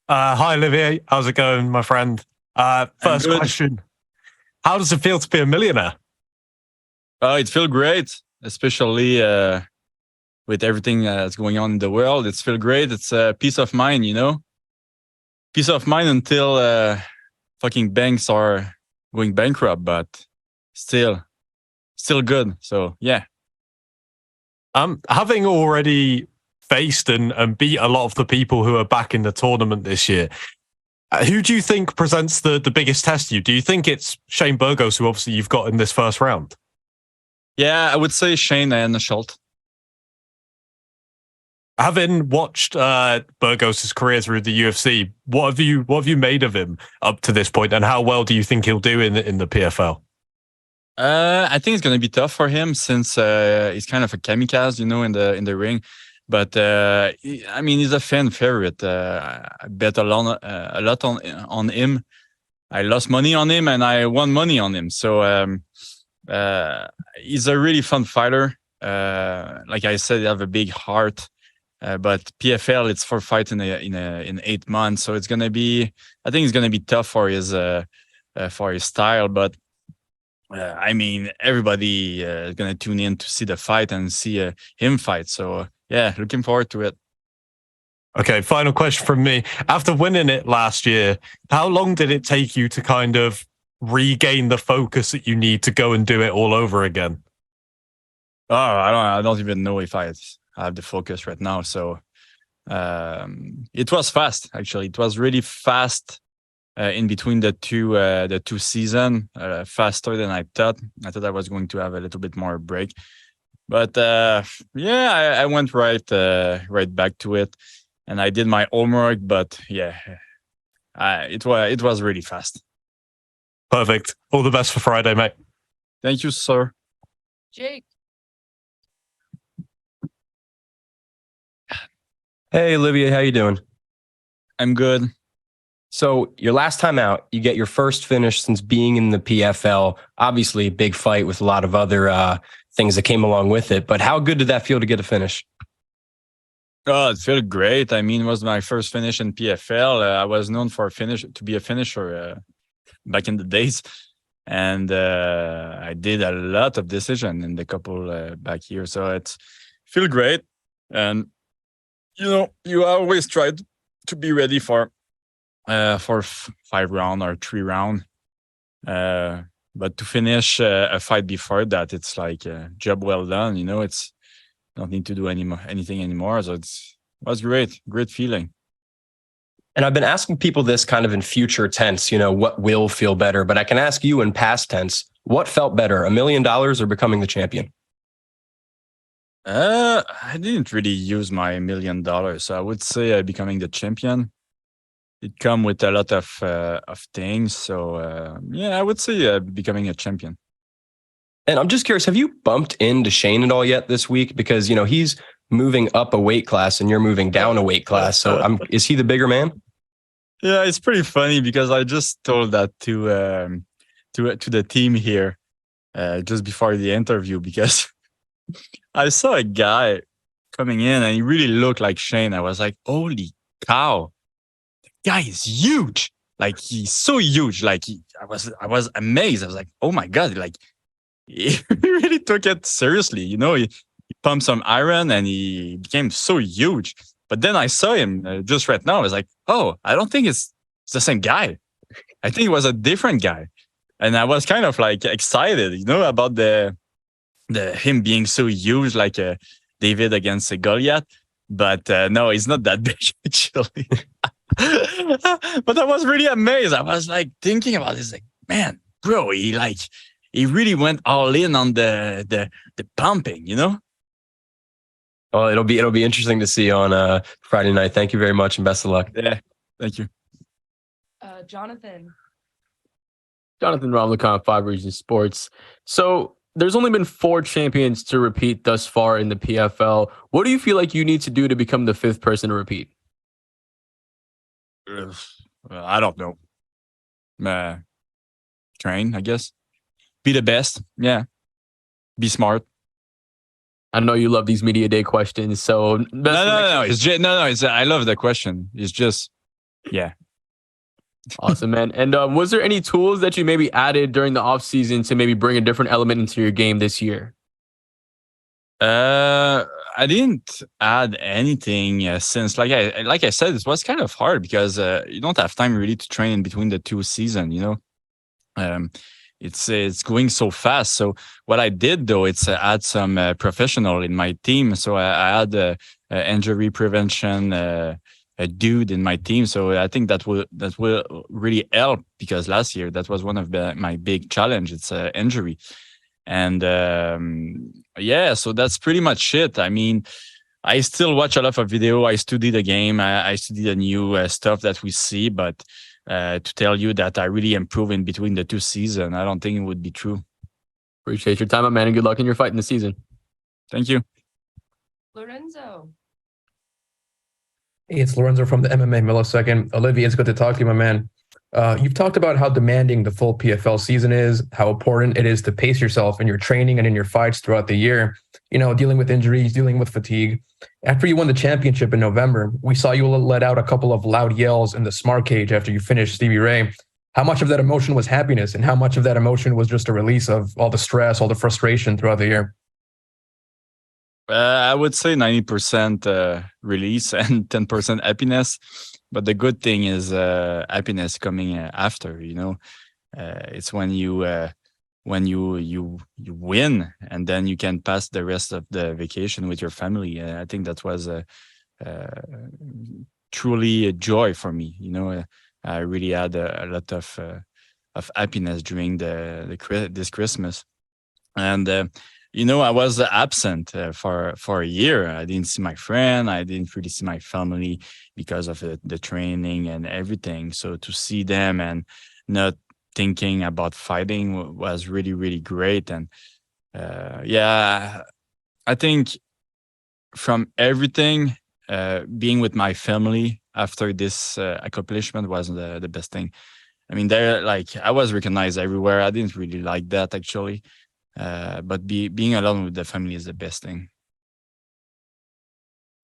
Hi, Olivier. How's it going, my friend? I'm First good. question. How does it feel to be a millionaire? It feels great, especially with everything that's going on in the world. It's feel great. It's peace of mind, peace of mind until fucking banks are going bankrupt, but still, still good. So yeah. Having already faced and beat a lot of the people who are back in the tournament this year, who do you think presents the biggest test to you? Do you think it's Shane Burgos, who obviously you've got in this first round? Yeah, I would say Shane and Schultz. Having watched Burgos' career through the UFC, what have you made of him up to this point, and how well do you think he'll do in the PFL? I think it's gonna be tough for him since he's kind of a kamikaze, in the ring. But I mean, he's a fan favorite. I bet a lot on him. I lost money on him and I won money on him. So he's a really fun fighter. Like I said, he have a big heart. But PFL, it's for fight in 8 months, so it's gonna be. I think it's gonna be tough for his style. But I mean, everybody is gonna tune in to see the fight and see him fight. So yeah, looking forward to it. Okay, final question from me. After winning it last year, how long did it take you to kind of regain the focus that you need to go and do it all over again? Oh, I don't even know if I have the focus right now. So it was fast. Actually, it was really fast in between the two season. Faster than I thought. I thought I was going to have a little bit more break, but yeah, I went right back to it, and I did my homework. But yeah, it was really fast. Perfect. All the best for Friday, mate. Thank you, sir. Jake. Hey, Olivier, how you doing? I'm good. So your last time out, you get your first finish since being in the PFL. Obviously, big fight with a lot of other things that came along with it. But how good did that feel to get a finish? Oh, it felt great. I mean, it was my first finish in PFL. I was known to be a finisher back in the days, and I did a lot of decision in the couple back here. So it's feel great, and you always try to be ready for 5 round or 3 round. But to finish a fight before that, it's like job well done. It's don't need to do anything anymore. So it was great feeling. And I've been asking people this kind of in future tense, what will feel better? But I can ask you in past tense, what felt better, $1 million or becoming the champion? I didn't really use my $1 million, so I would say becoming the champion. It come with a lot of things, so yeah, I would say becoming a champion. And I'm just curious, have you bumped into Shane at all yet this week? Because, he's moving up a weight class and you're moving down a weight class. So is he the bigger man? Yeah, it's pretty funny because I just told that to the team here just before the interview, because I saw a guy coming in and he really looked like Shane. I was like, holy cow, the guy is huge. Like, he's so huge. Like, I was amazed. I was like, oh my God, like, he really took it seriously. He pumped some iron and he became so huge. But then I saw him just right now. I was like, oh, I don't think it's the same guy. I think it was a different guy. And I was kind of like excited, about the him being so huge, like David against Goliath. But no, he's not that big actually. But I was really amazed. I was like thinking about this, like, man, bro, he really went all in on the pumping, Well, it'll be interesting to see on Friday night. Thank you very much and best of luck. Yeah, thank you. Jonathan. Jonathan Romlicon, 5 Regions Sports. So there's only been 4 champions to repeat thus far in the PFL. What do you feel like you need to do to become the 5th person to repeat? I don't know. Train, I guess. Be the best. Yeah. Be smart. I know you love these media day questions, so No. It's I love the question. It's just Yeah. Awesome, man. And was there any tools that you maybe added during the off season to maybe bring a different element into your game this year? I didn't add anything since, like I said, it was kind of hard because you don't have time really to train in between the two seasons. It's going so fast. So what I did though, it's add some professional in my team. So I had injury prevention a dude in my team. So I think that will really help, because last year that was one of my big challenge. It's injury. And yeah, so that's pretty much it. I mean, I still watch a lot of video. I study the game. I study the new stuff that we see. But to tell you that I really improve in between the two seasons, I don't think it would be true. Appreciate your time, man, and good luck in your fight in the season. Thank you. Lorenzo. Hey, it's Lorenzo from the MMA Millisecond. Olivier, it's good to talk to you, my man. You've talked about how demanding the full PFL season is, how important it is to pace yourself in your training and in your fights throughout the year, dealing with injuries, dealing with fatigue. After you won the championship in November, we saw you let out a couple of loud yells in the smart cage after you finished Stevie Ray. How much of that emotion was happiness, and how much of that emotion was just a release of all the stress, all the frustration throughout the year? I would say 90% release and 10% happiness. But the good thing is happiness coming after. It's when you win, and then you can pass the rest of the vacation with your family. I think that was truly a joy for me. I really had a lot of happiness during this Christmas, and I was absent for a year. I didn't see my friend. I didn't really see my family because of the training and everything. So to see them and not thinking about fighting was really, really great. And yeah, I think from everything, being with my family after this accomplishment was the best thing. I mean, I was recognized everywhere. I didn't really like that, actually. But being alone with the family is the best thing.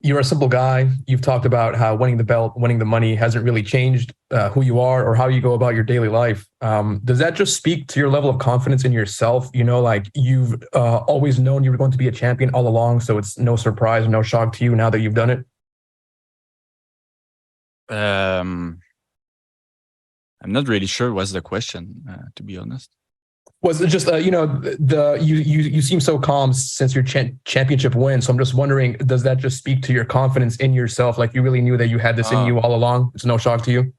You're a simple guy. You've talked about how winning the belt, winning the money hasn't really changed who you are or how you go about your daily life. Does that just speak to your level of confidence in yourself? You've always known you were going to be a champion all along, so it's no surprise, no shock to you now that you've done it? I'm not really sure what's the question, to be honest. Was it just you seem so calm since your championship win? So I'm just wondering, does that just speak to your confidence in yourself? Like you really knew that you had this in you all along? It's no shock to you?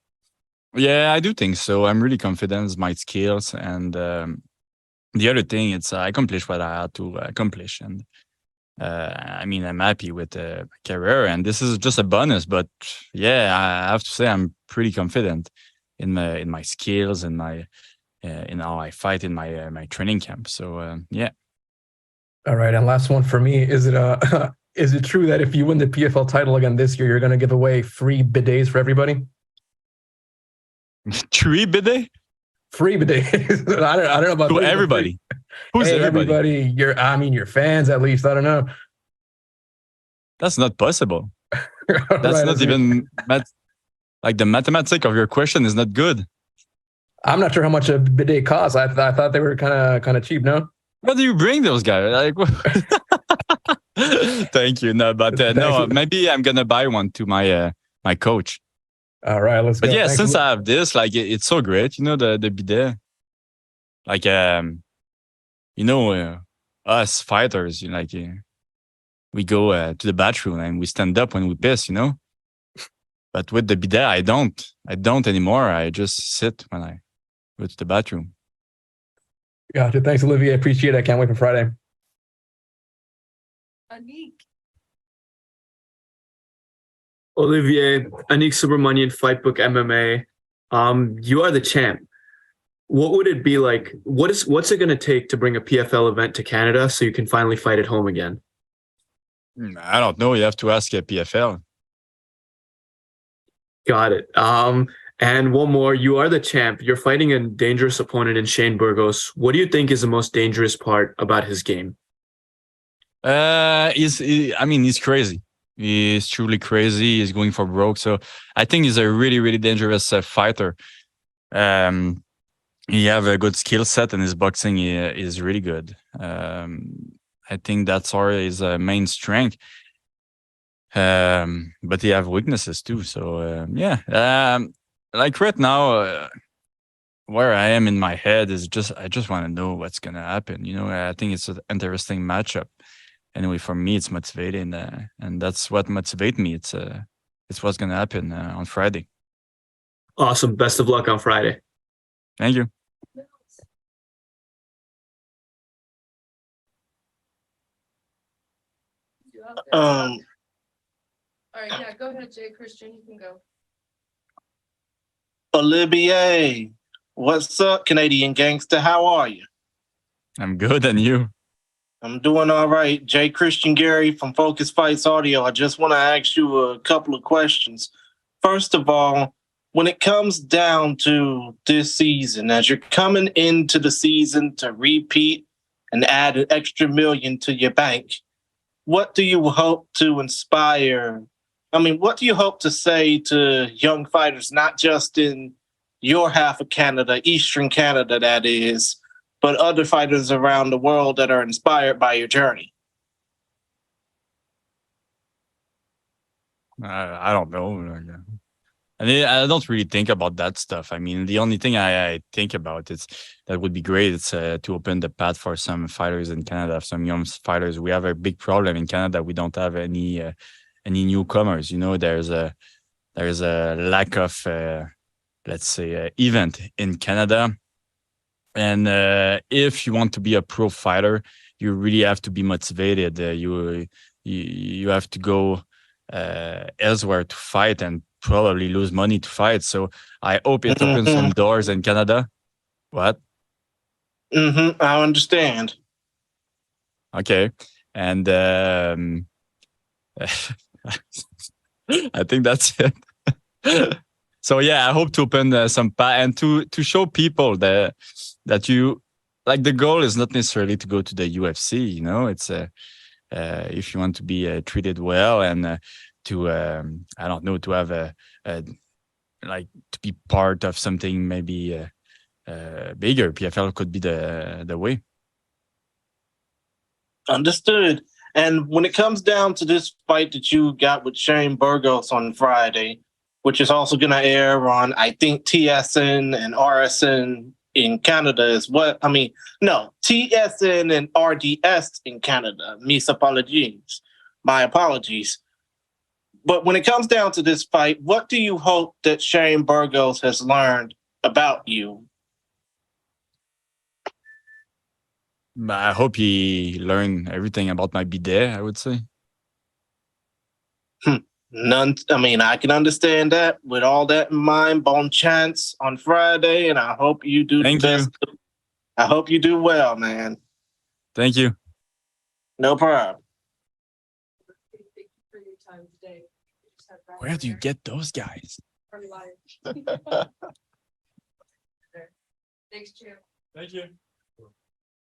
Yeah, I do think so. I'm really confident in my skills, and the other thing, it's I accomplished what I had to accomplish, and I mean, I'm happy with the career, and this is just a bonus. But yeah, I have to say I'm pretty confident in my skills and my. In how I fight in my training camp. So yeah. All right, and last one for me: is it true that if you win the PFL title again this year, you're going to give away free bidets for everybody? 3 bidets? Free bidets. I don't know about to everybody. Who's everybody? Your fans at least. I don't know. That's not possible. That's not even like the mathematics of your question is not good. I'm not sure how much a bidet costs. I thought they were kind of cheap. No. What do you bring those guys? Like, thank you. No, but no. Maybe I'm gonna buy one to my coach. All right, let's go. But yeah, Thanks. since I have this, like, it's so great. The bidet. Like, us fighters, we go to the bathroom and we stand up when we piss. But with the bidet, I don't anymore. I just sit when I go to the bathroom. Gotcha. Thanks, Olivier. I appreciate it. I can't wait for Friday. Anik. Olivier, Anik Subramanian, Fightbook MMA. You are the champ. What would it be like? What's it going to take to bring a PFL event to Canada so you can finally fight at home again? I don't know. You have to ask a PFL. Got it. And one more. You are the champ. You're fighting a dangerous opponent in Shane Burgos. What do you think is the most dangerous part about his game? He's crazy. He's truly crazy. He's going for broke. So I think he's a really, really dangerous fighter. He have a good skill set, and his boxing is really good. I think that's his main strength. But he have weaknesses too. So like right now, where I am in my head is I just want to know what's gonna happen. I think it's an interesting matchup. Anyway, for me, it's motivating, and that's what motivates me. It's what's gonna happen on Friday. Awesome. Best of luck on Friday. Thank you. All right, yeah, go ahead, Jay Christian. You can go. Olivier, what's up, Canadian gangster? How are you? I'm good, and you? I'm doing all right. Jay Christian Gary from Focus Fights Audio. I just want to ask you a couple of questions. First of all, when it comes down to this season, as you're coming into the season to repeat and add an extra million to your bank, what do you hope to inspire? I mean, what do you hope to say to young fighters, not just in your half of Canada, Eastern Canada, that is, but other fighters around the world that are inspired by your journey? I don't know. I mean, I don't really think about that stuff. I mean, the only thing I think about is that would be great. It's to open the path for some fighters in Canada, some young fighters. We have a big problem in Canada. We don't have any newcomers. There's a lack of let's say event in Canada. And if you want to be a pro fighter, you really have to be motivated. You have to go elsewhere to fight and probably lose money to fight. So I hope it opens some doors in Canada. What? I understand. Okay. And I think that's it. So yeah, I hope to open some path and to show people that you like, the goal is not necessarily to go to the UFC. It's if you want to be treated well and to I don't know, to have a like to be part of something maybe bigger. PFL could be the way. Understood. And when it comes down to this fight that you got with Shane Burgos on Friday, which is also going to air on, I think, TSN and RSN in Canada is what? I mean, no, TSN and RDS in Canada. Mis apologies. My apologies. But when it comes down to this fight, what do you hope that Shane Burgos has learned about you? I hope he learned everything about my bidet, I would say. None. I mean, I can understand that. With all that in mind, bon chance on Friday, and I hope you do Thank the best. you. I hope you do well, man. Thank you. No problem. Thank you for your time today. Where do you get those guys? Thanks, Jim. Thank you.